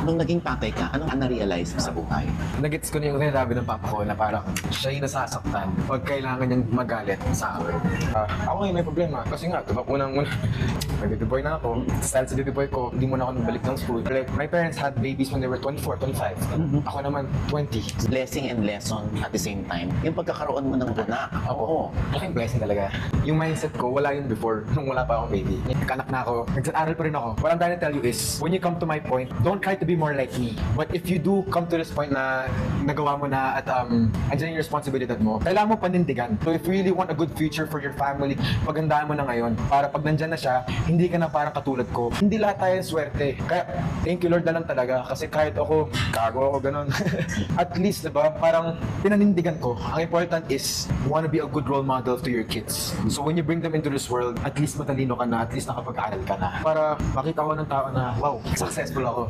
Nung naging tatay ka, anong na-realize mo sa buhay? Nagets ko na yung sinasabi ng papa ko na parang siya yung nasasaktan pag kailangan niyang magalit sa akin. Ako ngayon may problema kasi nga, diba, unang-una, may baby boy na ako. Dahil sa baby boy ko, hindi mo na ako nabalik ng school. Like, my parents had babies when they were 24, 25. Ako naman, 20. Blessing and lesson at the same time. Yung pagkakaroon mo ng anak. Oo. Laking blessing talaga. Yung mindset ko, wala yun before, nung wala pa akong baby. Nagkanak na ako, nag-aral pa rin ako. What I'm trying to tell you is, when you come to my point, don't try to be more like me. But if you do come to this point na nagawa mo na at andyan yung responsibilidad mo, kailangan mo panindigan. So if you really want a good future for your family, pagandaan mo na ngayon. Para pag nandyan na siya, hindi ka na parang katulad ko. Hindi lahat tayo swerte. Kaya, thank you Lord na lang talaga. Kasi kahit ako, gago ako, ganun. At least, diba, parang pinanindigan ko. Ang important is, you wanna be a good role model to your kids. So when you bring them into this world, at least matalino ka na, at least nakapag-aaral ka na. Para makita ko ng tao na, wow, successful ako.